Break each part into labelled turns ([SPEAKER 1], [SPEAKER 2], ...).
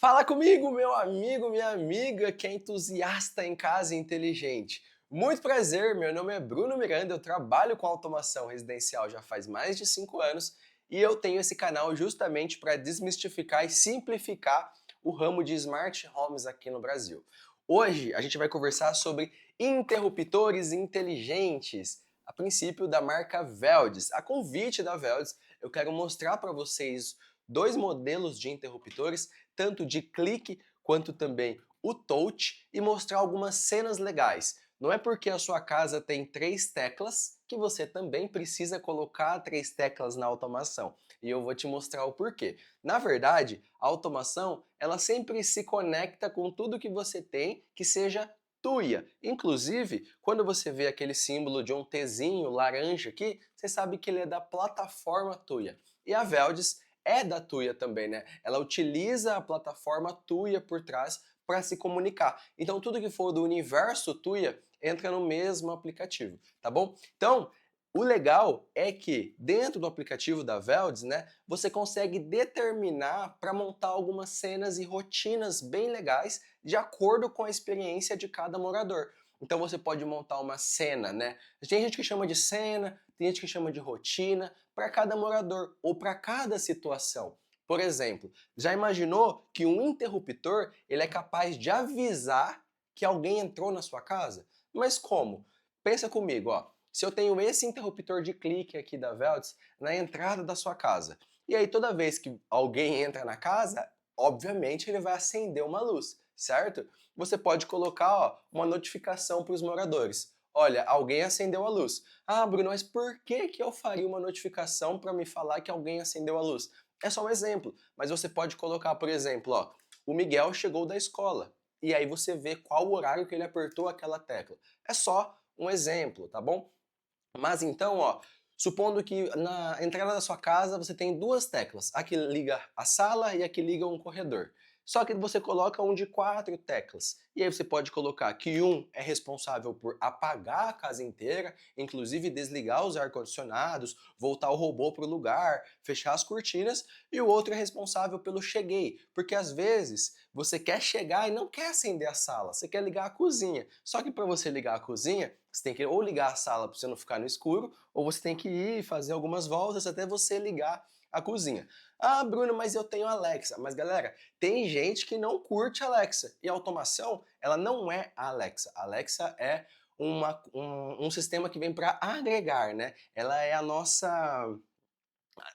[SPEAKER 1] Fala comigo, meu amigo, minha amiga, que é entusiasta em casa inteligente. Muito prazer, meu nome é Bruno Miranda, eu trabalho com automação residencial já faz mais de 5 anos e eu tenho esse canal justamente para desmistificar e simplificar o ramo de smart homes aqui no Brasil. Hoje a gente vai conversar sobre interruptores inteligentes, a princípio da marca Veldes. A convite da Veldes, eu quero mostrar para vocês dois modelos de interruptores tanto de clique quanto também o touch e mostrar algumas cenas legais. Não é porque a sua casa tem 3 teclas que você também precisa colocar 3 teclas na automação. E eu vou te mostrar o porquê. Na verdade, a automação, ela sempre se conecta com tudo que você tem que seja Tuya. Inclusive, quando você vê aquele símbolo de um Tzinho laranja aqui, você sabe que ele é da plataforma Tuya. E a Veldes é da Tuya também, né? Ela utiliza a plataforma Tuya por trás para se comunicar. Então tudo que for do universo Tuya entra no mesmo aplicativo, tá bom? Então, o legal é que dentro do aplicativo da Veldes, né, você consegue determinar para montar algumas cenas e rotinas bem legais de acordo com a experiência de cada morador. Então você pode montar uma cena, né? Tem gente que chama de cena, tem gente que chama de rotina, para cada morador ou para cada situação. Por exemplo, já imaginou que um interruptor ele é capaz de avisar que alguém entrou na sua casa? Mas como? Pensa comigo, ó. Se eu tenho esse interruptor de clique aqui da Veltz na entrada da sua casa, e aí toda vez que alguém entra na casa, obviamente ele vai acender uma luz, certo? Você pode colocar ó, uma notificação para os moradores. Olha, alguém acendeu a luz. Ah, Bruno, mas por que que eu faria uma notificação para me falar que alguém acendeu a luz? É só um exemplo, mas você pode colocar, por exemplo, ó, o Miguel chegou da escola. E aí você vê qual o horário que ele apertou aquela tecla. É só um exemplo, tá bom? Mas então, ó, supondo que na entrada da sua casa você tem 2 teclas, a que liga a sala e a que liga um corredor. Só que você coloca um de 4 teclas. E aí você pode colocar que um é responsável por apagar a casa inteira, inclusive desligar os ar-condicionados, voltar o robô para o lugar, fechar as cortinas, e o outro é responsável pelo cheguei, porque às vezes você quer chegar e não quer acender a sala, você quer ligar a cozinha. Só que para você ligar a cozinha, você tem que ou ligar a sala para você não ficar no escuro, ou você tem que ir fazer algumas voltas até você ligar a cozinha. Ah, Bruno, mas eu tenho Alexa. Mas galera, tem gente que não curte Alexa. E a automação, ela não é a Alexa. A Alexa é um sistema que vem para agregar, né? Ela é a nossa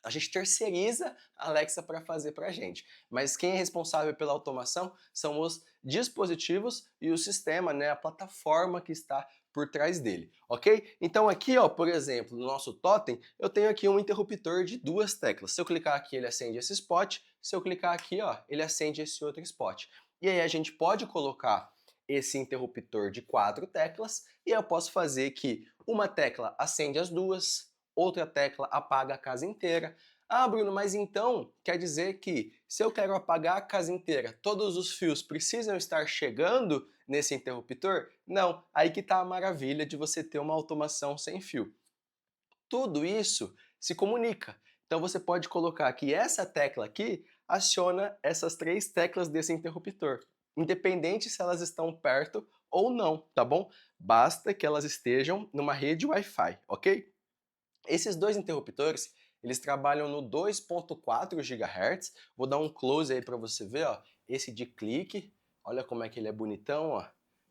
[SPEAKER 1] a gente terceiriza a Alexa para fazer para a gente. Mas quem é responsável pela automação são os dispositivos e o sistema, né, a plataforma que está por trás dele, ok? Então aqui, ó, por exemplo, no nosso totem, eu tenho aqui um interruptor de 2 teclas. Se eu clicar aqui, ele acende esse spot. Se eu clicar aqui, ó, ele acende esse outro spot. E aí a gente pode colocar esse interruptor de 4 teclas e eu posso fazer que uma tecla acende as duas, outra tecla apaga a casa inteira. Ah, Bruno, mas então quer dizer que se eu quero apagar a casa inteira, todos os fios precisam estar chegando nesse interruptor? Não, aí que está a maravilha de você ter uma automação sem fio. Tudo isso se comunica. Então você pode colocar que essa tecla aqui aciona essas 3 teclas desse interruptor, independente se elas estão perto ou não, tá bom? Basta que elas estejam numa rede Wi-Fi, ok? Esses dois interruptores, eles trabalham no 2.4 GHz. Vou dar um close aí para você ver, ó. Esse de clique, olha como é que ele é bonitão, ó.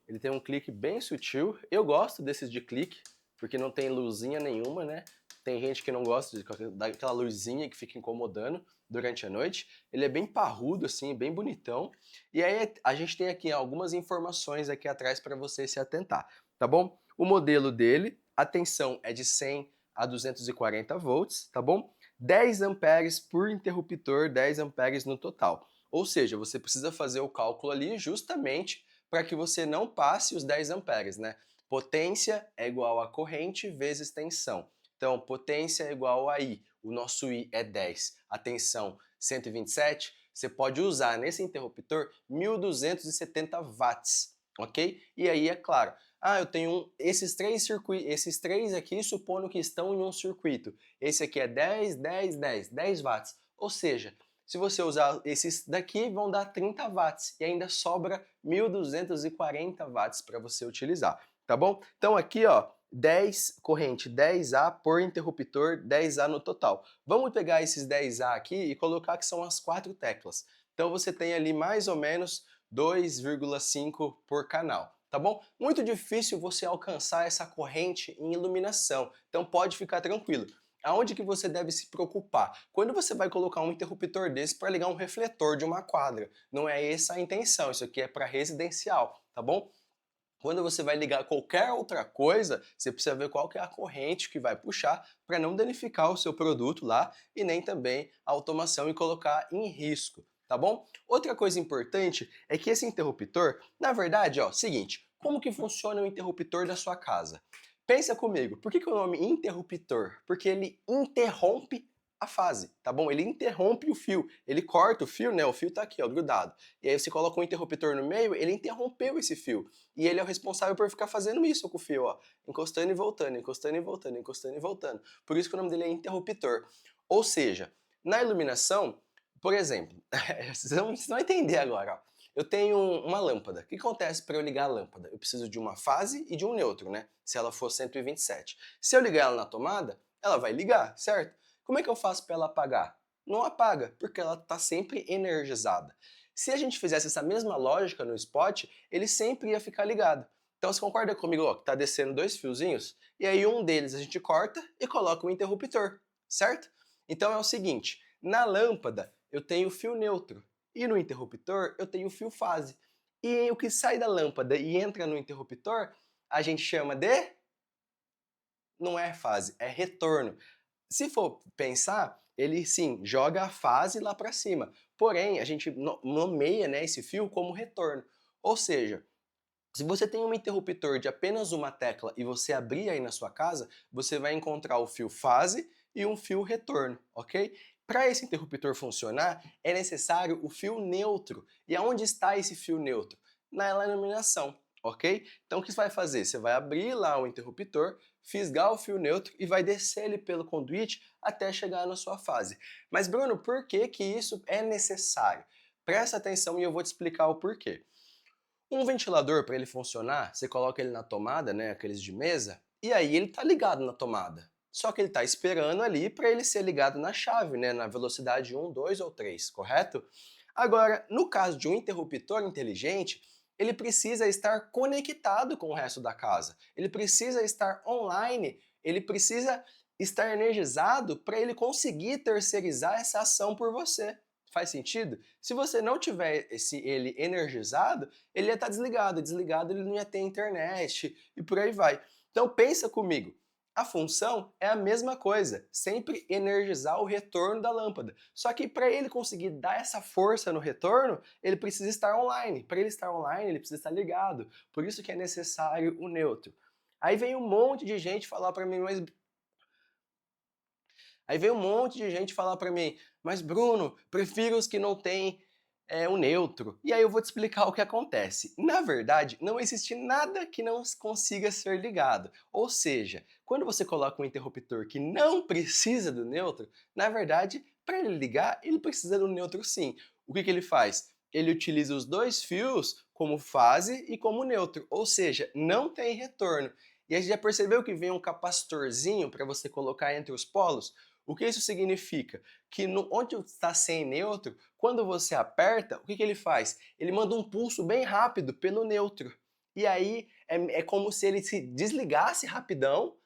[SPEAKER 1] Ele tem um clique bem sutil. Eu gosto desses de clique, porque não tem luzinha nenhuma, né? Tem gente que não gosta daquela luzinha que fica incomodando durante a noite. Ele é bem parrudo, assim, bem bonitão. E aí a gente tem aqui algumas informações aqui atrás para você se atentar, tá bom? O modelo dele, a tensão é de 100 a 240 volts, tá bom? 10 amperes por interruptor, 10 amperes no total. Ou seja, você precisa fazer o cálculo ali justamente para que você não passe os 10 amperes, né? Potência é igual a corrente vezes tensão. Então, potência é igual a I. O nosso I é 10. A tensão 127. Você pode usar nesse interruptor 1270 watts, ok? E aí, é claro, ah, eu tenho esses três aqui supondo que estão em um circuito. Esse aqui é 10, 10, 10, 10 watts. Ou seja, Se você usar esses daqui, vão dar 30 watts e ainda sobra 1.240 watts para você utilizar, tá bom? Então aqui, ó, 10 corrente 10A por interruptor, 10A no total. Vamos pegar esses 10A aqui e colocar que são as 4 teclas. Então você tem ali mais ou menos 2,5 por canal, tá bom? Muito difícil você alcançar essa corrente em iluminação, então pode ficar tranquilo. Aonde que você deve se preocupar? Quando você vai colocar um interruptor desse para ligar um refletor de uma quadra. Não é essa a intenção, isso aqui é para residencial, tá bom? Quando você vai ligar qualquer outra coisa, você precisa ver qual que é a corrente que vai puxar para não danificar o seu produto lá e nem também a automação e colocar em risco, tá bom? Outra coisa importante é que esse interruptor, na verdade, ó, seguinte, como que funciona o interruptor da sua casa? Pensa comigo, por que o nome interruptor? Porque ele interrompe a fase, tá bom? Ele interrompe o fio, ele corta o fio, né? O fio tá aqui, ó, grudado. E aí você coloca um interruptor no meio, ele interrompeu esse fio. E ele é o responsável por ficar fazendo isso com o fio, ó. Encostando e voltando, encostando e voltando, encostando e voltando. Por isso que o nome dele é interruptor. Ou seja, na iluminação, por exemplo, vocês vão entender agora, ó. Eu tenho uma lâmpada. O que acontece para eu ligar a lâmpada? Eu preciso de uma fase e de um neutro, né? Se ela for 127. Se eu ligar ela na tomada, ela vai ligar, certo? Como é que eu faço para ela apagar? Não apaga, porque ela está sempre energizada. Se a gente fizesse essa mesma lógica no spot, ele sempre ia ficar ligado. Então você concorda comigo, ó, que está descendo dois fiozinhos? E aí um deles a gente corta e coloca um interruptor, certo? Então é o seguinte, na lâmpada eu tenho fio neutro e no interruptor eu tenho fio fase. E o que sai da lâmpada e entra no interruptor, a gente chama de... Não é fase, é retorno. Se for pensar, ele sim joga a fase lá para cima. Porém, a gente nomeia, né, esse fio como retorno. Ou seja, se você tem um interruptor de apenas uma tecla e você abrir aí na sua casa, você vai encontrar o fio fase e um fio retorno, ok? Para esse interruptor funcionar, é necessário o fio neutro. E aonde está esse fio neutro? Na iluminação, ok? Então o que você vai fazer? Você vai abrir lá o interruptor, fisgar o fio neutro e vai descer ele pelo conduíte até chegar na sua fase. Mas Bruno, por que que isso é necessário? Presta atenção e eu vou te explicar o porquê. Um ventilador, para ele funcionar, você coloca ele na tomada, né, aqueles de mesa, e aí ele tá ligado na tomada. Só que ele tá esperando ali para ele ser ligado na chave, né, na velocidade 1, 2 ou 3, correto? Agora, no caso de um interruptor inteligente, ele precisa estar conectado com o resto da casa. Ele precisa estar online, ele precisa estar energizado para ele conseguir terceirizar essa ação por você. Faz sentido? Se você não tiver ele energizado, ele ia estar desligado. Desligado ele não ia ter internet e por aí vai. Então pensa comigo. A função é a mesma coisa, sempre energizar o retorno da lâmpada. Só que para ele conseguir dar essa força no retorno, ele precisa estar online. Para ele estar online, ele precisa estar ligado. Por isso que é necessário o neutro. Aí vem um monte de gente falar para mim, mas Bruno, prefiro os que não têm um neutro. E aí eu vou te explicar o que acontece. Na verdade, não existe nada que não consiga ser ligado. Ou seja, quando você coloca um interruptor que não precisa do neutro, na verdade, para ele ligar, ele precisa do neutro sim. O que ele faz? Ele utiliza os dois fios como fase e como neutro, ou seja, não tem retorno. E a gente já percebeu que vem um capacitorzinho para você colocar entre os polos? O que isso significa? Que onde está sem neutro, quando você aperta, o que ele faz? Ele manda um pulso bem rápido pelo neutro. E aí é como se ele se desligasse rapidão,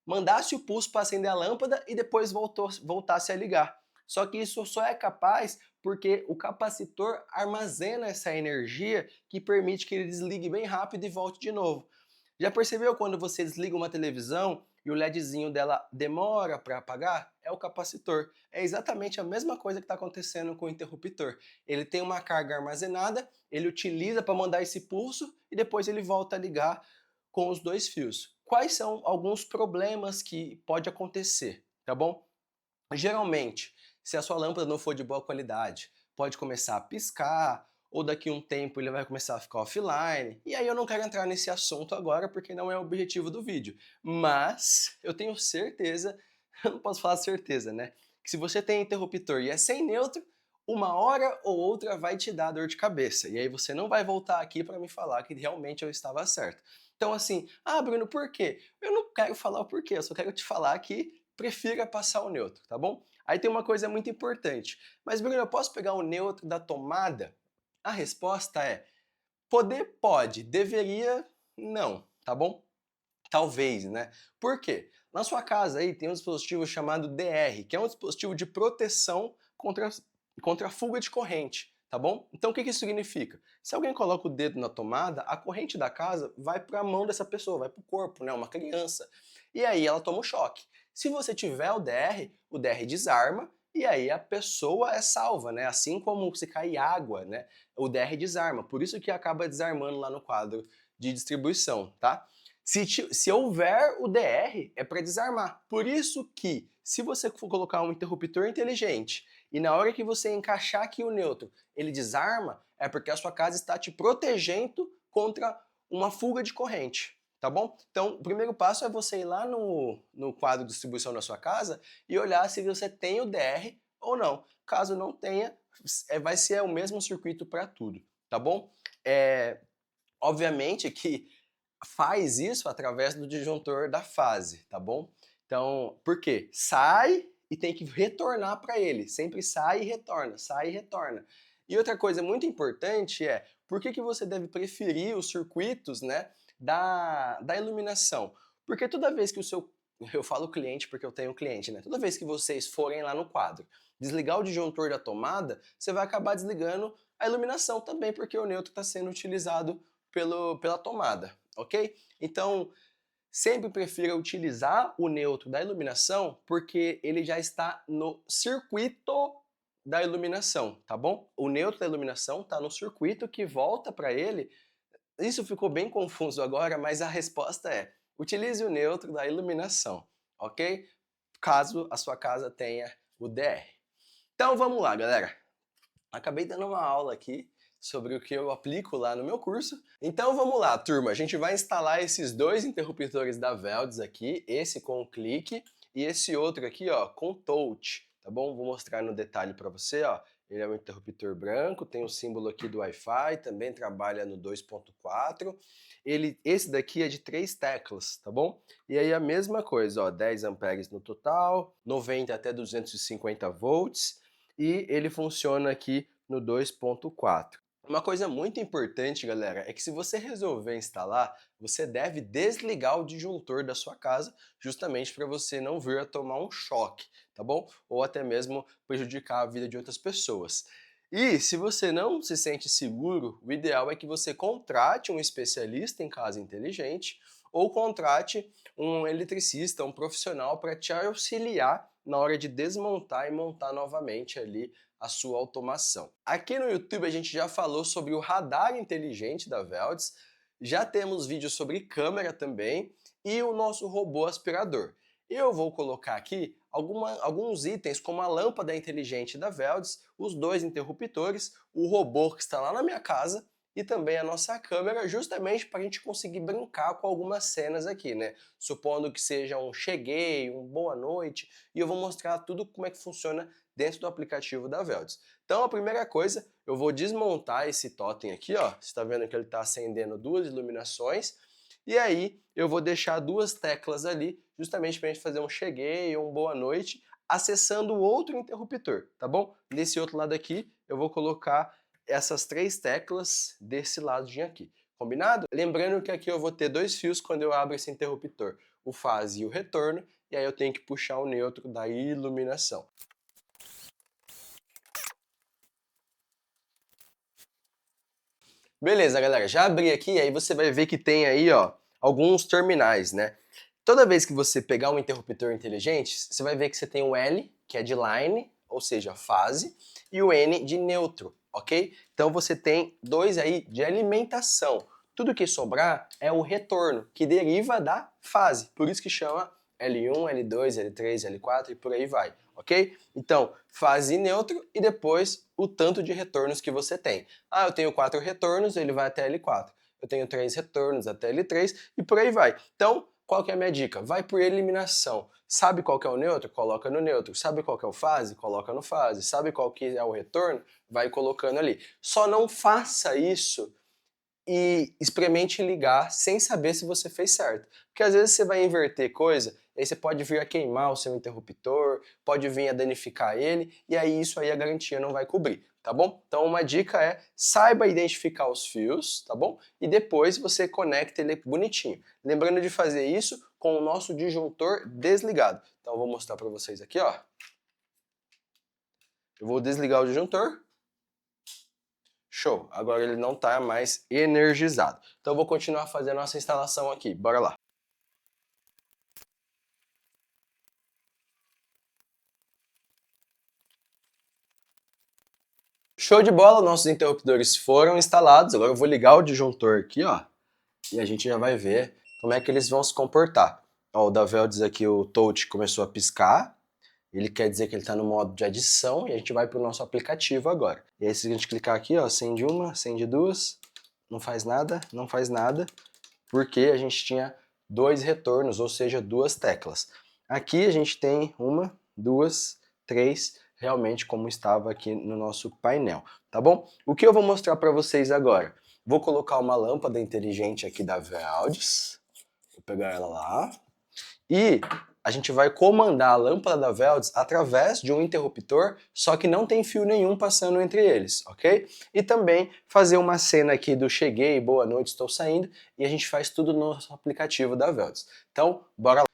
[SPEAKER 1] mandasse o pulso para acender a lâmpada e depois voltasse a ligar. Só que isso só é capaz porque o capacitor armazena essa energia que permite que ele desligue bem rápido e volte de novo. Já percebeu quando você desliga uma televisão e o LEDzinho dela demora para apagar? É o capacitor. É exatamente a mesma coisa que está acontecendo com o interruptor. Ele tem uma carga armazenada, ele utiliza para mandar esse pulso e depois ele volta a ligar com os dois fios. Quais são alguns problemas que pode acontecer, tá bom? Geralmente, se a sua lâmpada não for de boa qualidade, pode começar a piscar, ou daqui a um tempo ele vai começar a ficar offline. E aí eu não quero entrar nesse assunto agora porque não é o objetivo do vídeo. Mas eu tenho certeza, eu não posso falar certeza, né? Que se você tem interruptor e é sem neutro, uma hora ou outra vai te dar dor de cabeça. E aí você não vai voltar aqui para me falar que realmente eu estava certo. Então assim, ah Bruno, por quê? Eu não quero falar o porquê, eu só quero te falar que prefira passar o neutro, tá bom? Aí tem uma coisa muito importante. Mas Bruno, eu posso pegar o neutro da tomada? A resposta é, poder pode, deveria não, tá bom? Talvez, né? Por quê? Na sua casa aí tem um dispositivo chamado DR, que é um dispositivo de proteção contra a fuga de corrente, tá bom? Então o que isso significa? Se alguém coloca o dedo na tomada, a corrente da casa vai para a mão dessa pessoa, vai para o corpo, né? Uma criança. E aí ela toma um choque. Se você tiver o DR desarma e aí a pessoa é salva, né? Assim como se cair água, né? O DR desarma. Por isso que acaba desarmando lá no quadro de distribuição, tá? Se houver o DR, é para desarmar. Por isso que, se você for colocar um interruptor inteligente e na hora que você encaixar aqui o neutro, ele desarma, é porque a sua casa está te protegendo contra uma fuga de corrente, tá bom? Então, o primeiro passo é você ir lá no quadro de distribuição da sua casa e olhar se você tem o DR ou não. Caso não tenha, vai ser o mesmo circuito para tudo, tá bom? Obviamente que faz isso através do disjuntor da fase, tá bom? Então, por quê? Sai e tem que retornar para ele. Sempre sai e retorna, sai e retorna. E outra coisa muito importante é, por que você deve preferir os circuitos, né, da iluminação? Porque toda vez que o seu... Eu falo cliente porque eu tenho cliente, né? Toda vez que vocês forem lá no quadro, desligar o disjuntor da tomada, você vai acabar desligando a iluminação também, porque o neutro está sendo utilizado pela tomada, ok? Então, sempre prefira utilizar o neutro da iluminação porque ele já está no circuito da iluminação, tá bom? O neutro da iluminação está no circuito que volta para ele. Isso ficou bem confuso agora, mas a resposta é: utilize o neutro da iluminação, ok? Caso a sua casa tenha o DR. Então vamos lá, galera. Acabei dando uma aula aqui sobre o que eu aplico lá no meu curso. Então vamos lá, turma. A gente vai instalar esses dois interruptores da Velds aqui, esse com clique e esse outro aqui, ó, com touch, tá bom? Vou mostrar no detalhe para você, ó. Ele é um interruptor branco, tem o símbolo aqui do Wi-Fi, também trabalha no 2.4. Esse daqui é de 3 teclas, tá bom? E aí a mesma coisa, ó, 10 amperes no total, 90 até 250 volts, e ele funciona aqui no 2.4. Uma coisa muito importante, galera, é que se você resolver instalar, você deve desligar o disjuntor da sua casa, justamente para você não vir a tomar um choque, tá bom? Ou até mesmo prejudicar a vida de outras pessoas. E se você não se sente seguro, o ideal é que você contrate um especialista em casa inteligente ou contrate um eletricista, um profissional para te auxiliar na hora de desmontar e montar novamente ali a sua automação. Aqui no YouTube a gente já falou sobre o radar inteligente da Velds, já temos vídeos sobre câmera também e o nosso robô aspirador. Eu vou colocar aqui alguns itens como a lâmpada inteligente da Velds, os dois interruptores, o robô que está lá na minha casa e também a nossa câmera, justamente para a gente conseguir brincar com algumas cenas aqui, né? Supondo que seja um cheguei, um boa noite, e eu vou mostrar tudo como é que funciona dentro do aplicativo da Velds. Então a primeira coisa, eu vou desmontar esse totem aqui, ó. Você está vendo que ele está acendendo duas iluminações. E aí eu vou deixar duas teclas ali, justamente para a gente fazer um cheguei ou um boa noite, acessando o outro interruptor, tá bom? Nesse outro lado aqui, eu vou colocar essas três teclas desse ladinho aqui. Combinado? Lembrando que aqui eu vou ter dois fios quando eu abro esse interruptor, o fase e o retorno, e aí eu tenho que puxar o neutro da iluminação. Beleza, galera, já abri aqui, aí você vai ver que tem aí, ó, alguns terminais, né? Toda vez que você pegar um interruptor inteligente, você vai ver que você tem o L, que é de line, ou seja, fase, e o N de neutro, ok? Então você tem dois aí de alimentação. Tudo que sobrar é o retorno, que deriva da fase, por isso que chama L1, L2, L3, L4 e por aí vai, ok? Então, fase e neutro e depois o tanto de retornos que você tem. Ah, eu tenho 4 retornos, ele vai até L4. Eu tenho 3 retornos até L3 e por aí vai. Então, qual que é a minha dica? Vai por eliminação. Sabe qual que é o neutro? Coloca no neutro. Sabe qual que é o fase? Coloca no fase. Sabe qual que é o retorno? Vai colocando ali. Só não faça isso e experimente ligar sem saber se você fez certo. Porque às vezes você vai inverter coisa, e aí você pode vir a queimar o seu interruptor, pode vir a danificar ele, e aí isso aí a garantia não vai cobrir, tá bom? Então uma dica é, saiba identificar os fios, tá bom? E depois você conecta ele bonitinho. Lembrando de fazer isso com o nosso disjuntor desligado. Então eu vou mostrar para vocês aqui, ó. Eu vou desligar o disjuntor. Show! Agora ele não está mais energizado. Então eu vou continuar fazendo a nossa instalação aqui. Bora lá! Show de bola! Nossos interruptores foram instalados. Agora eu vou ligar o disjuntor aqui, ó. E a gente já vai ver como é que eles vão se comportar. Ó, o da Veldes aqui, o touch começou a piscar. Ele quer dizer que ele está no modo de adição e a gente vai para o nosso aplicativo agora. E aí se a gente clicar aqui, ó, acende uma, acende duas, não faz nada, não faz nada, porque a gente tinha dois retornos, ou seja, duas teclas. Aqui a gente tem uma, duas, três, realmente como estava aqui no nosso painel, tá bom? O que eu vou mostrar para vocês agora? Vou colocar uma lâmpada inteligente aqui da Veldes, vou pegar ela lá, e a gente vai comandar a lâmpada da Veldes através de um interruptor, só que não tem fio nenhum passando entre eles, ok? E também fazer uma cena aqui do cheguei, boa noite, estou saindo, e a gente faz tudo no nosso aplicativo da Veldes. Então, bora lá!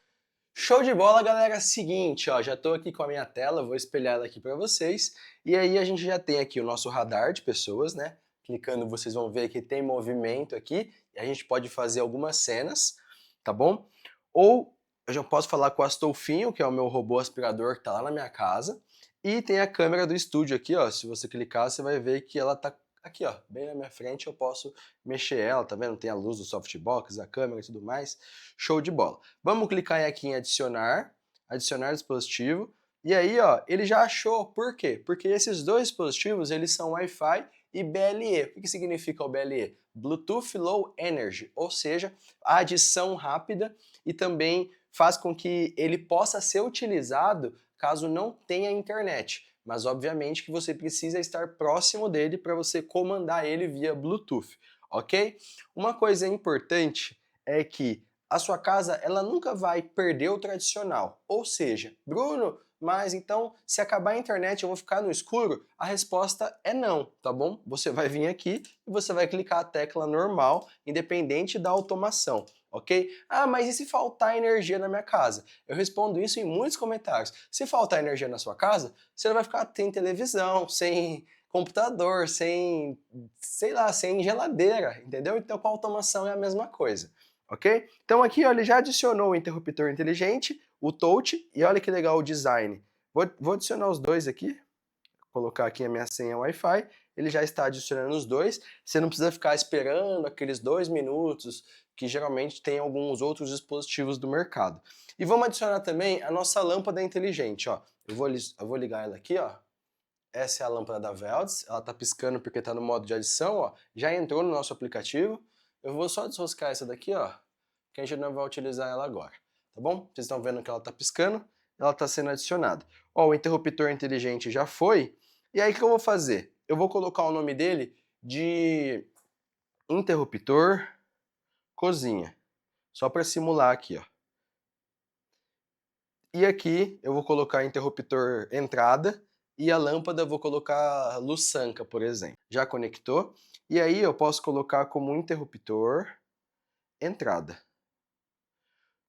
[SPEAKER 1] Show de bola, galera! Seguinte, ó, já estou aqui com a minha tela, vou espelhar ela aqui para vocês, e aí a gente já tem aqui o nosso radar de pessoas, né? Clicando, vocês vão ver que tem movimento aqui, e a gente pode fazer algumas cenas, tá bom? Ou eu já posso falar com o Astolfinho, que é o meu robô aspirador que está lá na minha casa. E tem a câmera do estúdio aqui, ó. Se você clicar, você vai ver que ela tá aqui, ó, bem na minha frente. Eu posso mexer ela, tá vendo? Tem a luz do softbox, a câmera e tudo mais. Show de bola. Vamos clicar aqui em adicionar, adicionar dispositivo. E aí, ó, ele já achou. Por quê? Porque esses dois dispositivos, eles são Wi-Fi e BLE. O que significa o BLE? Bluetooth Low Energy, ou seja, a adição rápida e também faz com que ele possa ser utilizado caso não tenha internet. Mas obviamente que você precisa estar próximo dele para você comandar ele via Bluetooth, ok? Uma coisa importante é que a sua casa ela nunca vai perder o tradicional. Ou seja, Bruno, mas então se acabar a internet eu vou ficar no escuro? A resposta é não, tá bom? Você vai vir aqui e você vai clicar a tecla normal, independente da automação. Ok? Ah, mas e se faltar energia na minha casa? Eu respondo isso em muitos comentários. Se faltar energia na sua casa, você vai ficar sem televisão, sem computador, sem, sei lá, sem geladeira, entendeu? Então com a automação é a mesma coisa, ok? Então aqui ó, ele já adicionou o interruptor inteligente, o touch, e olha que legal o design. Vou adicionar os dois aqui, colocar aqui a minha senha Wi-Fi, ele já está adicionando os dois, você não precisa ficar esperando aqueles 2 minutos que geralmente tem alguns outros dispositivos do mercado. E vamos adicionar também a nossa lâmpada inteligente, ó. Eu vou ligar ela aqui, ó. Essa é a lâmpada da Veldes, ela está piscando porque está no modo de adição, ó. Já entrou no nosso aplicativo. Eu vou só desroscar essa daqui, ó, que a gente não vai utilizar ela agora, tá bom? Vocês estão vendo que ela está piscando, ela está sendo adicionada. Ó, o interruptor inteligente já foi. E aí o que eu vou fazer? Eu vou colocar o nome dele de interruptor cozinha, só para simular aqui, ó. E aqui eu vou colocar interruptor entrada e a lâmpada eu vou colocar luz Sanca, por exemplo. Já conectou? E aí eu posso colocar como interruptor entrada.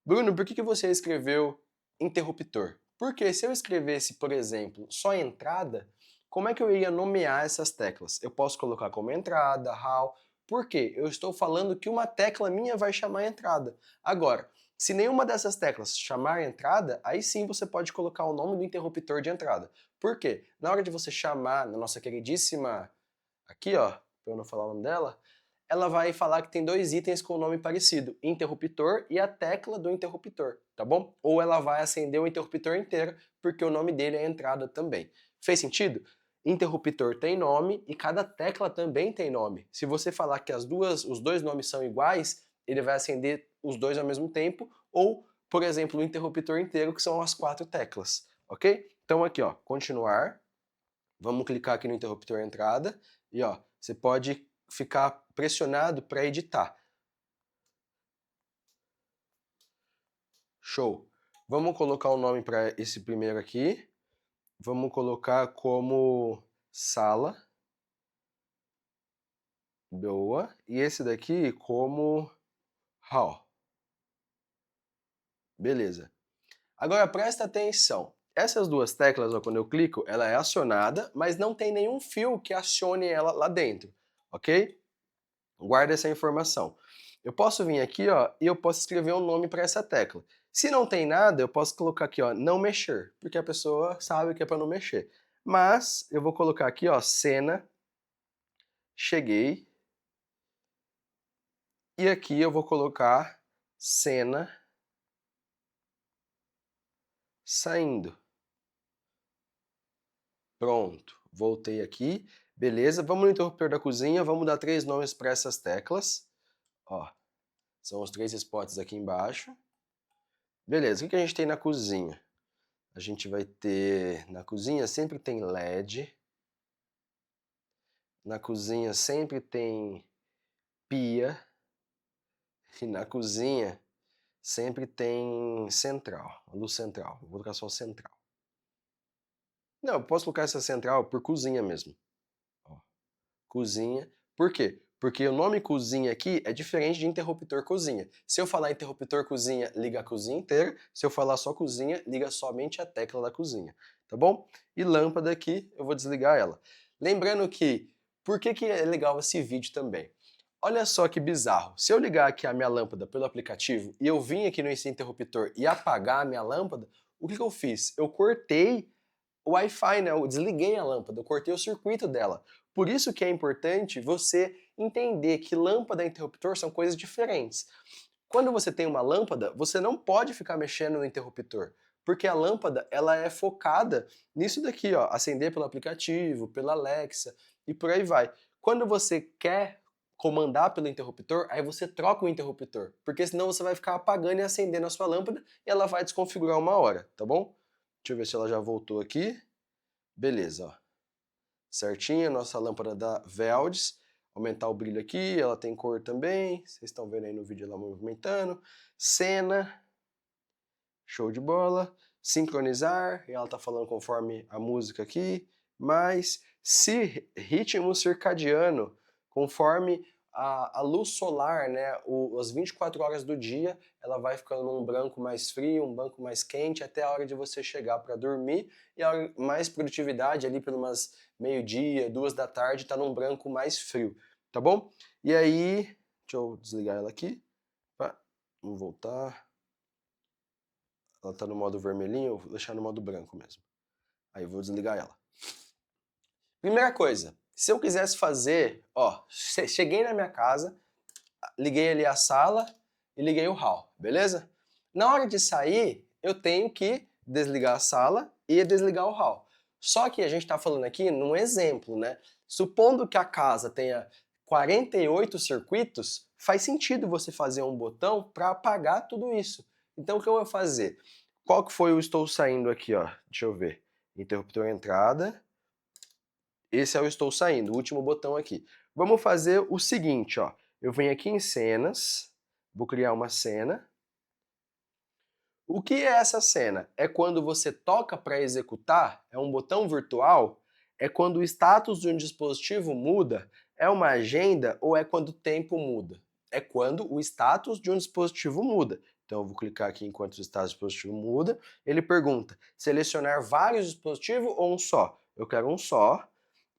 [SPEAKER 1] Bruno, por que você escreveu interruptor? Porque se eu escrevesse, por exemplo, só entrada, como é que eu iria nomear essas teclas? Eu posso colocar como entrada, HAL. Por quê? Eu estou falando que uma tecla minha vai chamar entrada. Agora, se nenhuma dessas teclas chamar entrada, aí sim você pode colocar o nome do interruptor de entrada. Por quê? Na hora de você chamar na nossa queridíssima, aqui ó, para eu não falar o nome dela, ela vai falar que tem dois itens com o nome parecido, interruptor e a tecla do interruptor, tá bom? Ou ela vai acender o interruptor inteiro, porque o nome dele é entrada também. Fez sentido? Interruptor tem nome e cada tecla também tem nome. Se você falar que os dois nomes são iguais, ele vai acender os dois ao mesmo tempo, ou, por exemplo, o interruptor inteiro, que são as 4 teclas, ok? Então aqui, ó, continuar. Vamos clicar aqui no interruptor entrada e ó, você pode ficar pressionado para editar. Show! Vamos colocar um nome para esse primeiro aqui. Vamos colocar como sala. Boa. E esse daqui como hall. Beleza. Agora presta atenção. Essas duas teclas, ó, quando eu clico, ela é acionada, mas não tem nenhum fio que acione ela lá dentro, ok? Guarda essa informação. Eu posso vir aqui, ó, e eu posso escrever um nome para essa tecla. Se não tem nada, eu posso colocar aqui, ó, não mexer, porque a pessoa sabe que é para não mexer. Mas eu vou colocar aqui, ó, cena, cheguei, e aqui eu vou colocar cena saindo. Pronto, voltei aqui, beleza. Vamos no interruptor da cozinha, vamos dar 3 nomes para essas teclas. Ó, são os 3 spots aqui embaixo. Beleza, o que a gente tem na cozinha? A gente vai ter, na cozinha sempre tem LED, na cozinha sempre tem pia, e na cozinha sempre tem central, luz central. Vou colocar só central. Não, eu posso colocar essa central por cozinha mesmo. Ó, cozinha. Por quê? Porque o nome cozinha aqui é diferente de interruptor cozinha. Se eu falar interruptor cozinha, liga a cozinha inteira. Se eu falar só cozinha, liga somente a tecla da cozinha. Tá bom? E lâmpada aqui, eu vou desligar ela. Lembrando que, por que é legal esse vídeo também? Olha só que bizarro. Se eu ligar aqui a minha lâmpada pelo aplicativo e eu vim aqui nesse interruptor e apagar a minha lâmpada, o que eu fiz? Eu cortei o Wi-Fi, né? Eu desliguei a lâmpada, eu cortei o circuito dela. Por isso que é importante você entender que lâmpada e interruptor são coisas diferentes. Quando você tem uma lâmpada, você não pode ficar mexendo no interruptor, porque a lâmpada ela é focada nisso daqui, ó, acender pelo aplicativo, pela Alexa e por aí vai. Quando você quer comandar pelo interruptor, aí você troca o interruptor, porque senão você vai ficar apagando e acendendo a sua lâmpada e ela vai desconfigurar uma hora, tá bom? Deixa eu ver se ela já voltou aqui. Beleza, ó. Certinha, nossa lâmpada da Veldes. Aumentar o brilho aqui, ela tem cor também. Vocês estão vendo aí no vídeo ela movimentando. Cena. Show de bola. Sincronizar, e ela tá falando conforme a música aqui. Mas se ritmo circadiano, conforme a luz solar, né, as 24 horas do dia, ela vai ficando num branco mais frio, um branco mais quente, até a hora de você chegar para dormir, e a hora mais produtividade, ali por umas meio-dia, 2 da tarde, tá num branco mais frio, tá bom? E aí, deixa eu desligar ela aqui, vamos voltar, ela tá no modo vermelhinho, eu vou deixar no modo branco mesmo, aí eu vou desligar ela. Primeira coisa, se eu quisesse fazer, ó, cheguei na minha casa, liguei ali a sala e liguei o hall, beleza? Na hora de sair, eu tenho que desligar a sala e desligar o hall. Só que a gente está falando aqui num exemplo, né? Supondo que a casa tenha 48 circuitos, faz sentido você fazer um botão para apagar tudo isso. Então o que eu vou fazer? Qual que foi o estou saindo aqui, ó? Deixa eu ver. Interruptor entrada. Esse é o estou saindo, o último botão aqui. Vamos fazer o seguinte, ó. Eu venho aqui em cenas, vou criar uma cena. O que é essa cena? É quando você toca para executar, é um botão virtual, é quando o status de um dispositivo muda, é uma agenda ou é quando o tempo muda? É quando o status de um dispositivo muda. Então eu vou clicar aqui enquanto o status do dispositivo muda. Ele pergunta, selecionar vários dispositivos ou um só? Eu quero um só,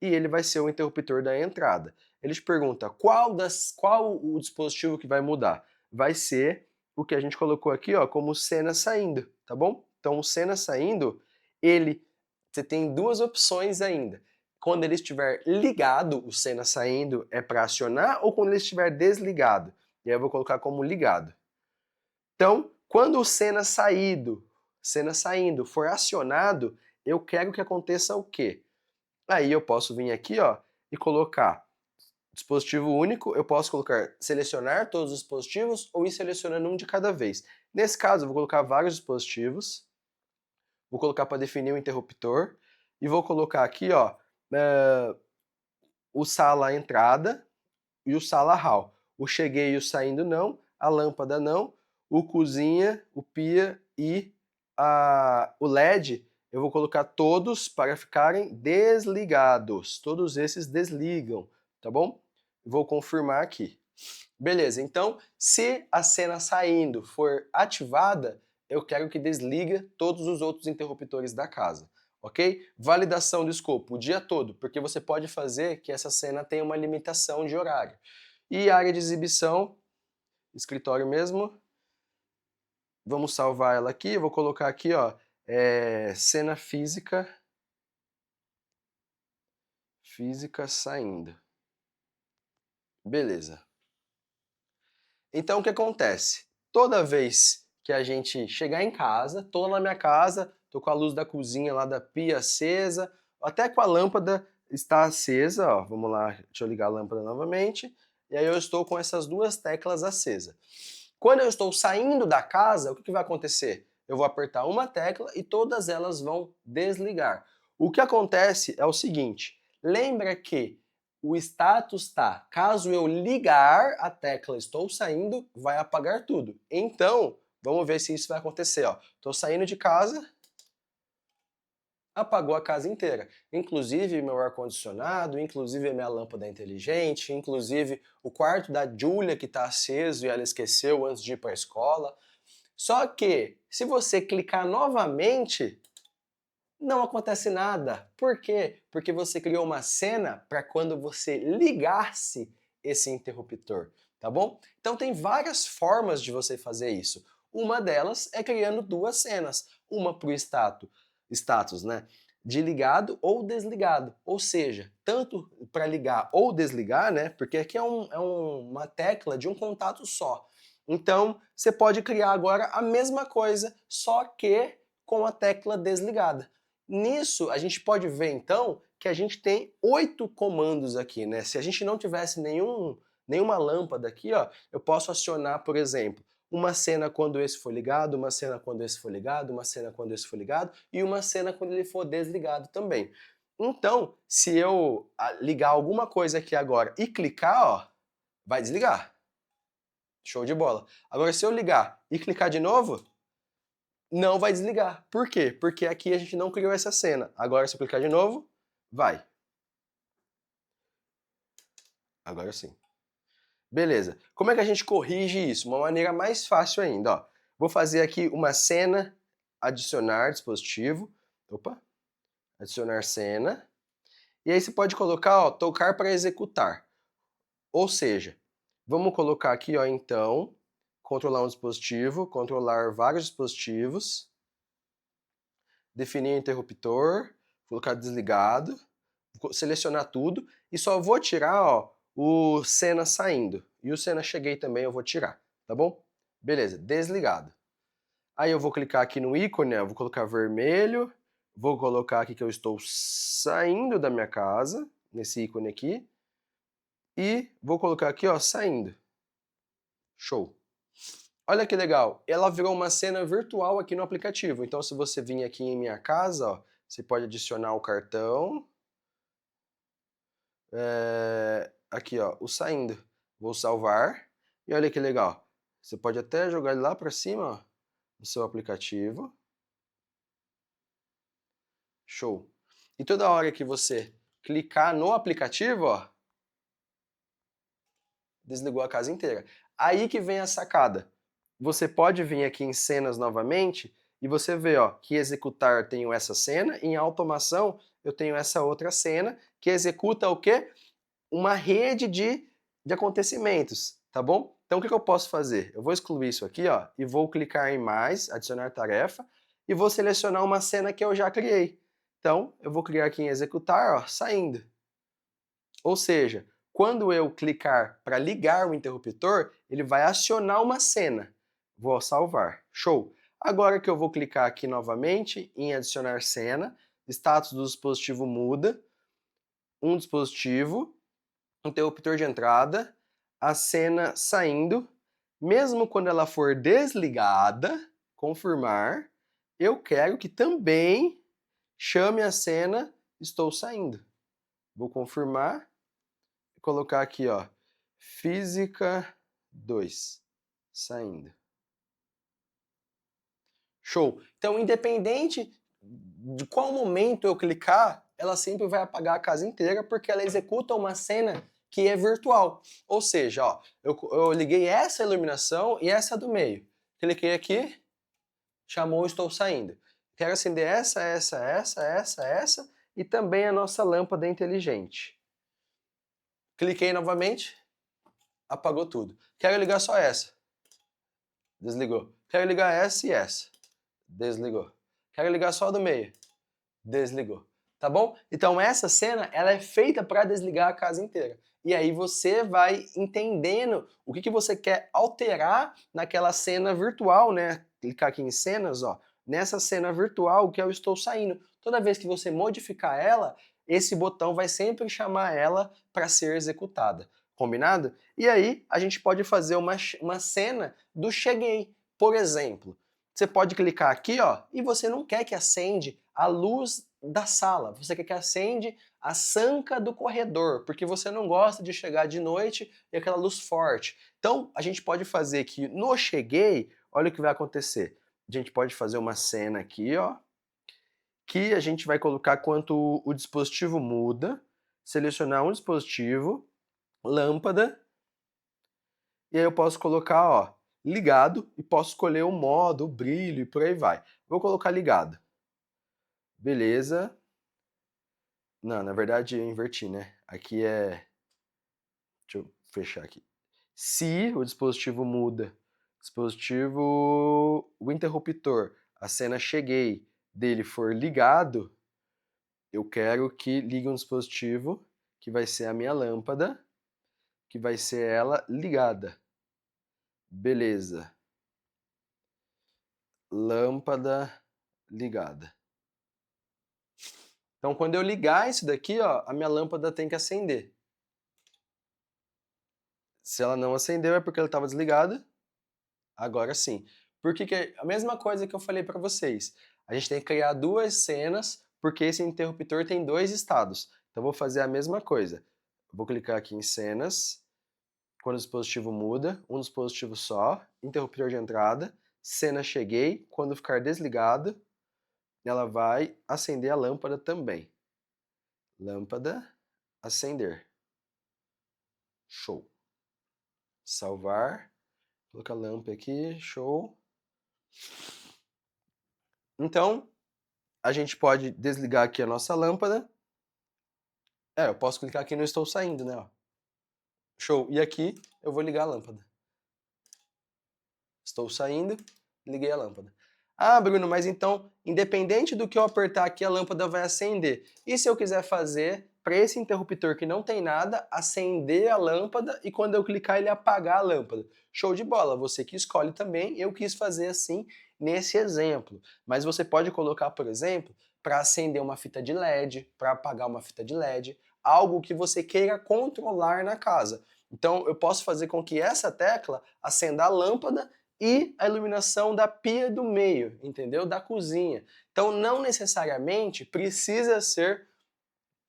[SPEAKER 1] e ele vai ser o interruptor da entrada. Ele te pergunta qual o dispositivo que vai mudar? Vai ser o que a gente colocou aqui, ó, como cena saindo, tá bom? Então, o cena saindo, você tem duas opções ainda. Quando ele estiver ligado, o cena saindo é para acionar, ou quando ele estiver desligado. E aí eu vou colocar como ligado. Então, quando o cena saindo for acionado, eu quero que aconteça o quê? Aí eu posso vir aqui, ó, e colocar dispositivo único, eu posso colocar selecionar todos os dispositivos ou ir selecionando um de cada vez. Nesse caso, eu vou colocar vários dispositivos, vou colocar para definir o interruptor e vou colocar aqui, ó, o sala entrada e o sala hall. O cheguei e o saindo não, a lâmpada não, o cozinha, o pia e o LED eu vou colocar todos para ficarem desligados. Todos esses desligam, tá bom? Vou confirmar aqui. Beleza, então se a cena saindo for ativada, eu quero que desliga todos os outros interruptores da casa, ok? Validação do escopo o dia todo, porque você pode fazer que essa cena tenha uma limitação de horário. E área de exibição, escritório mesmo, vamos salvar ela aqui, eu vou colocar aqui, ó, cena física saindo. Beleza. Então o que acontece? Toda vez que a gente chegar em casa, tô na minha casa, tô com a luz da cozinha lá da pia acesa, até com a lâmpada está acesa, ó, vamos lá, deixa eu ligar a lâmpada novamente, e aí eu estou com essas duas teclas acesas. Quando eu estou saindo da casa, o que vai acontecer? Eu vou apertar uma tecla e todas elas vão desligar. O que acontece é o seguinte, lembra que o status tá, caso eu ligar a tecla estou saindo, vai apagar tudo. Então, vamos ver se isso vai acontecer, ó. Tô saindo de casa, apagou a casa inteira. Inclusive meu ar-condicionado, inclusive a minha lâmpada inteligente, inclusive o quarto da Júlia que está aceso e ela esqueceu antes de ir para a escola. Só que, se você clicar novamente, não acontece nada. Por quê? Porque você criou uma cena para quando você ligasse esse interruptor, tá bom? Então tem várias formas de você fazer isso. Uma delas é criando duas cenas, uma para o status, né, de ligado ou desligado. Ou seja, tanto para ligar ou desligar, né, porque aqui é uma tecla de um contato só. Então, você pode criar agora a mesma coisa, só que com a tecla desligada. Nisso, a gente pode ver então que a gente tem 8 comandos aqui, né? Se a gente não tivesse nenhuma lâmpada aqui, ó, eu posso acionar, por exemplo, uma cena quando esse for ligado, uma cena quando esse for ligado, uma cena quando esse for ligado e uma cena quando ele for desligado também. Então, se eu ligar alguma coisa aqui agora e clicar, ó, vai desligar. Show de bola. Agora, se eu ligar e clicar de novo, não vai desligar. Por quê? Porque aqui a gente não criou essa cena. Agora, se eu clicar de novo, vai. Agora sim. Beleza. Como é que a gente corrige isso? Uma maneira mais fácil ainda, ó. Vou fazer aqui uma cena, adicionar dispositivo. Opa. Adicionar cena. E aí você pode colocar, ó, tocar para executar. Ou seja, vamos colocar aqui, ó, então, controlar um dispositivo, controlar vários dispositivos, definir interruptor, colocar desligado, selecionar tudo e só vou tirar, ó, o cena saindo. E o cena cheguei também eu vou tirar, tá bom? Beleza, desligado. Aí eu vou clicar aqui no ícone, eu vou colocar vermelho, vou colocar aqui que eu estou saindo da minha casa, nesse ícone aqui, e vou colocar aqui, ó, saindo. Show. Olha que legal, ela virou uma cena virtual aqui no aplicativo. Então se você vir aqui em minha casa, ó, você pode adicionar o cartão, aqui ó, o saindo. Vou salvar e olha que legal. Você pode até jogar ele lá para cima, ó, no seu aplicativo. Show. E toda hora que você clicar no aplicativo, ó, desligou a casa inteira. Aí que vem a sacada. Você pode vir aqui em cenas novamente e você vê, ó, que executar tenho essa cena, e em automação eu tenho essa outra cena que executa o quê? Uma rede de acontecimentos, tá bom? Então o que eu posso fazer? Eu vou excluir isso aqui, ó, e vou clicar em mais, adicionar tarefa, e vou selecionar uma cena que eu já criei. Então eu vou clicar aqui em executar, ó, saindo. Ou seja, quando eu clicar para ligar o interruptor, ele vai acionar uma cena. Vou salvar. Show! Agora que eu vou clicar aqui novamente em adicionar cena, status do dispositivo muda, um dispositivo, interruptor de entrada, a cena saindo, mesmo quando ela for desligada, confirmar, eu quero que também chame a cena estou saindo. Vou confirmar, colocar aqui, ó, física 2, saindo. Show! Então, independente de qual momento eu clicar, ela sempre vai apagar a casa inteira, porque ela executa uma cena que é virtual. Ou seja, ó, eu liguei essa iluminação e essa do meio. Cliquei aqui, chamou estou saindo. Quero acender essa e também a nossa lâmpada inteligente. Cliquei novamente, apagou tudo. Quero ligar só essa. Desligou. Quero ligar essa e essa. Desligou. Quero ligar só a do meio. Desligou. Tá bom? Então essa cena, ela é feita para desligar a casa inteira. E aí você vai entendendo o que você quer alterar naquela cena virtual, né? Clicar aqui em cenas, ó. Nessa cena virtual que eu estou saindo. Toda vez que você modificar ela, esse botão vai sempre chamar ela para ser executada. Combinado? E aí a gente pode fazer uma cena do cheguei. Por exemplo, você pode clicar aqui, ó, e você não quer que acende a luz da sala, você quer que acende a sanca do corredor, porque você não gosta de chegar de noite e aquela luz forte. Então, a gente pode fazer que no cheguei, olha o que vai acontecer. A gente pode fazer uma cena aqui, ó, que a gente vai colocar quanto o dispositivo muda, selecionar um dispositivo, lâmpada, e aí eu posso colocar, ó, ligado e posso escolher o modo, o brilho e por aí vai. Vou colocar ligado. Beleza. Não, na verdade eu inverti, né? Aqui é... Deixa eu fechar aqui. Se o dispositivo muda, o interruptor, a cena cheguei dele for ligado, eu quero que ligue um dispositivo, que vai ser a minha lâmpada, que vai ser ela ligada. Beleza. Lâmpada ligada. Então, quando eu ligar isso daqui, ó, a minha lâmpada tem que acender. Se ela não acendeu é porque ela estava desligada. Agora sim. Porque que a mesma coisa que eu falei para vocês. A gente tem que criar duas cenas, porque esse interruptor tem dois estados. Então, vou fazer a mesma coisa. Vou clicar aqui em cenas. Quando o dispositivo muda, um dispositivo só, interruptor de entrada, cena cheguei. Quando ficar desligado, ela vai acender a lâmpada também. Lâmpada, acender. Show. Salvar. Colocar a lâmpada aqui, show. Então, a gente pode desligar aqui a nossa lâmpada. Eu posso clicar aqui no estou saindo, né? Ó. Show. E aqui eu vou ligar a lâmpada. Estou saindo, liguei a lâmpada. Ah, Bruno, mas então, independente do que eu apertar aqui, a lâmpada vai acender. E se eu quiser fazer, para esse interruptor que não tem nada, acender a lâmpada e quando eu clicar ele apagar a lâmpada? Show de bola, você que escolhe também, eu quis fazer assim nesse exemplo. Mas você pode colocar, por exemplo, para acender uma fita de LED, para apagar uma fita de LED, algo que você queira controlar na casa. Então eu posso fazer com que essa tecla acenda a lâmpada e a iluminação da pia do meio, entendeu? Da cozinha. Então não necessariamente precisa ser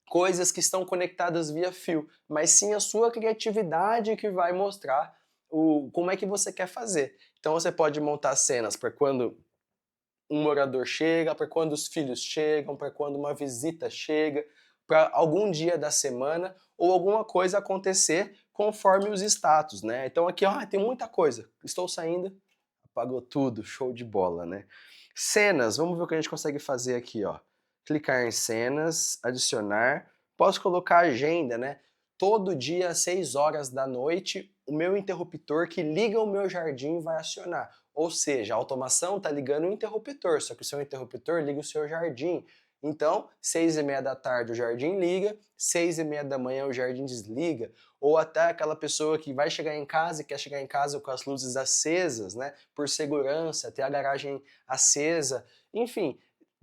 [SPEAKER 1] coisas que estão conectadas via fio, mas sim a sua criatividade que vai mostrar como é que você quer fazer. Então você pode montar cenas para quando um morador chega, para quando os filhos chegam, para quando uma visita chega, para algum dia da semana ou alguma coisa acontecer conforme os status, né? Então aqui, ó, tem muita coisa. Estou saindo, apagou tudo, show de bola, né? Cenas, vamos ver o que a gente consegue fazer aqui, ó. Clicar em cenas, adicionar. Posso colocar agenda, né? Todo dia às 6 horas da noite, o meu interruptor que liga o meu jardim vai acionar. Ou seja, a automação está ligando o interruptor, só que o seu interruptor liga o seu jardim. Então, 6h30 da tarde o jardim liga, 6h30 da manhã o jardim desliga. Ou até aquela pessoa que vai chegar em casa e quer chegar em casa com as luzes acesas, né? Por segurança, ter a garagem acesa. Enfim,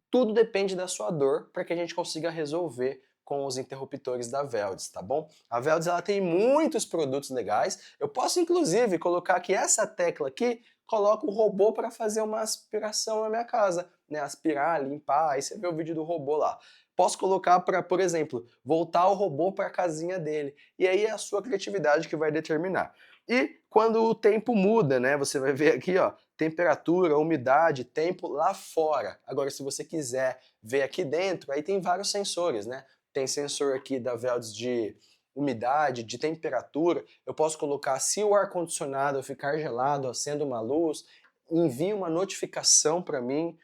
[SPEAKER 1] tudo depende da sua dor para que a gente consiga resolver com os interruptores da Velds, tá bom? A Velds ela tem muitos produtos legais. Eu posso inclusive colocar que essa tecla aqui coloca o robô para fazer uma aspiração na minha casa, né? Aspirar, limpar, aí você vê o vídeo do robô lá. Posso colocar para, por exemplo, voltar o robô para a casinha dele. E aí é a sua criatividade que vai determinar. E quando o tempo muda, né? Você vai ver aqui, ó, temperatura, umidade, tempo lá fora. Agora, se você quiser ver aqui dentro, aí tem vários sensores, né? Tem sensor aqui da Velds de umidade, de temperatura. Eu posso colocar se o ar-condicionado ficar gelado, acendo uma luz, envia uma notificação para mim.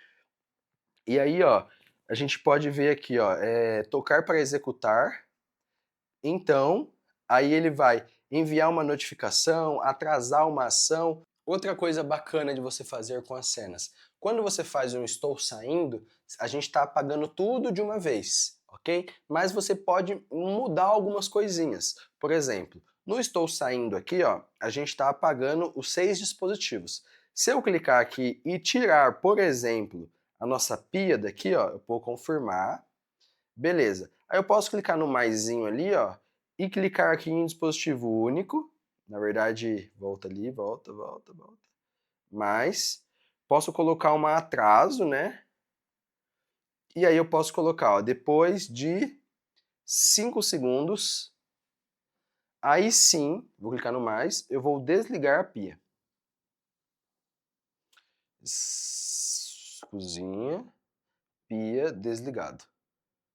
[SPEAKER 1] E aí, ó, a gente pode ver aqui, ó, tocar para executar. Então, aí ele vai enviar uma notificação, atrasar uma ação. Outra coisa bacana de você fazer com as cenas. Quando você faz um estou saindo, a gente está apagando tudo de uma vez, ok? Mas você pode mudar algumas coisinhas. Por exemplo, no estou saindo aqui, ó, a gente está apagando os 6 dispositivos. Se eu clicar aqui e tirar, por exemplo, a nossa pia daqui, ó, eu vou confirmar. Beleza. Aí eu posso clicar no maisinho ali, ó, e clicar aqui em dispositivo único. Na verdade, volta ali, volta. Mais. Posso colocar um atraso, né? E aí eu posso colocar, ó, depois de 5 segundos, aí sim, vou clicar no mais, eu vou desligar a pia. Cozinha, pia, desligado.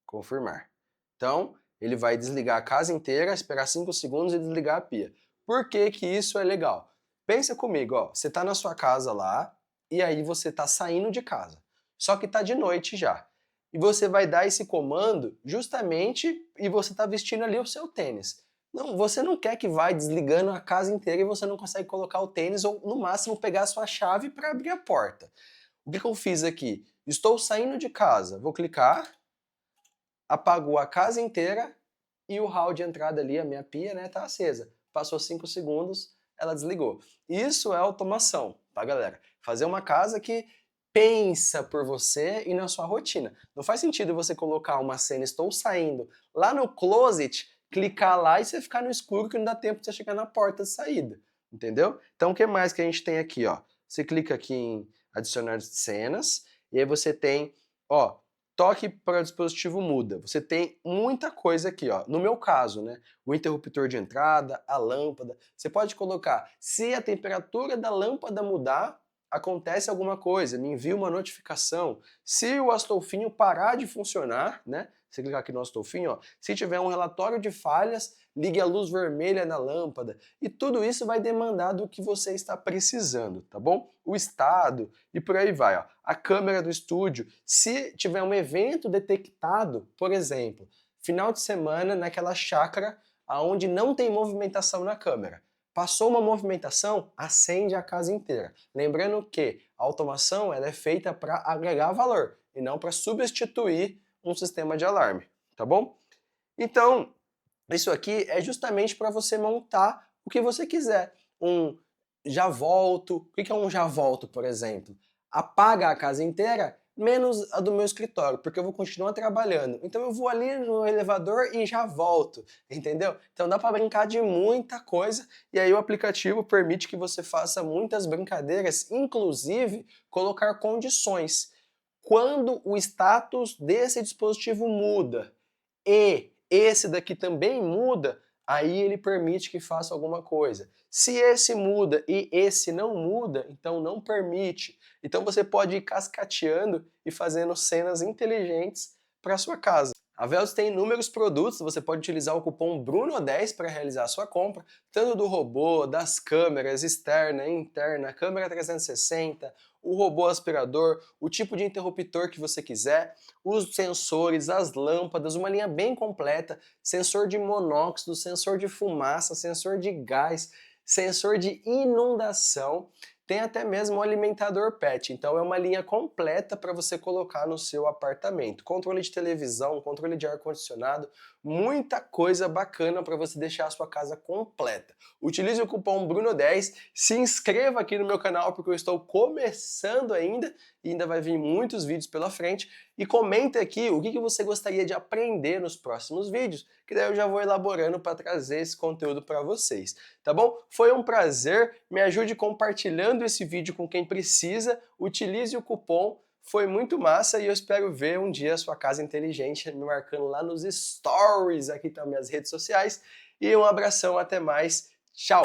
[SPEAKER 1] Confirmar. Então, ele vai desligar a casa inteira, esperar 5 segundos e desligar a pia. Por que que isso é legal? Pensa comigo, ó, você está na sua casa lá e aí você está saindo de casa. Só que está de noite já. E você vai dar esse comando justamente e você está vestindo ali o seu tênis. Não, você não quer que vai desligando a casa inteira e você não consegue colocar o tênis ou no máximo pegar a sua chave para abrir a porta. O que que eu fiz aqui? Estou saindo de casa. Vou clicar, apagou a casa inteira e o hall de entrada ali, a minha pia, né, tá acesa. Passou 5 segundos, ela desligou. Isso é automação, tá, galera? Fazer uma casa que pensa por você e na sua rotina. Não faz sentido você colocar uma cena estou saindo lá no closet, clicar lá e você ficar no escuro que não dá tempo de você chegar na porta de saída, entendeu? Então o que mais que a gente tem aqui, ó? Você clica aqui em adicionar cenas e aí você tem, ó, toque para o dispositivo muda. Você tem muita coisa aqui, ó. No meu caso, né? O interruptor de entrada, a lâmpada. Você pode colocar, se a temperatura da lâmpada mudar, acontece alguma coisa, me envia uma notificação. Se o Astolfinho parar de funcionar, né? Você clicar aqui no Astolfinho, ó. Se tiver um relatório de falhas, ligue a luz vermelha na lâmpada. E tudo isso vai demandar do que você está precisando, tá bom? O estado e por aí vai, ó. A câmera do estúdio, se tiver um evento detectado, por exemplo, final de semana naquela chácara onde não tem movimentação na câmera. Passou uma movimentação, acende a casa inteira. Lembrando que a automação ela é feita para agregar valor e não para substituir um sistema de alarme, tá bom? Então, isso aqui é justamente para você montar o que você quiser. Um já volto. O que é um já volto, por exemplo? Apaga a casa inteira, menos a do meu escritório, porque eu vou continuar trabalhando. Então eu vou ali no elevador e já volto, entendeu? Então dá para brincar de muita coisa e aí o aplicativo permite que você faça muitas brincadeiras, inclusive colocar condições. Quando o status desse dispositivo muda e esse daqui também muda, aí ele permite que faça alguma coisa. Se esse muda e esse não muda, então não permite. Então você pode ir cascateando e fazendo cenas inteligentes para sua casa. A Vells tem inúmeros produtos, você pode utilizar o cupom BRUNO10 para realizar a sua compra, tanto do robô, das câmeras externa e interna, câmera 360, o robô aspirador, o tipo de interruptor que você quiser, os sensores, as lâmpadas, uma linha bem completa, sensor de monóxido, sensor de fumaça, sensor de gás, sensor de inundação, tem até mesmo um alimentador PET, então é uma linha completa para você colocar no seu apartamento. Controle de televisão, controle de ar-condicionado, muita coisa bacana para você deixar a sua casa completa. Utilize o cupom BRUNO10, se inscreva aqui no meu canal porque eu estou começando ainda e ainda vai vir muitos vídeos pela frente e comenta aqui o que você gostaria de aprender nos próximos vídeos, que daí eu já vou elaborando para trazer esse conteúdo para vocês, tá bom? Foi um prazer, me ajude compartilhando esse vídeo com quem precisa, utilize o cupom, foi muito massa e eu espero ver um dia a sua casa inteligente me marcando lá nos stories, aqui tá minhas redes sociais, e um abração, até mais, tchau!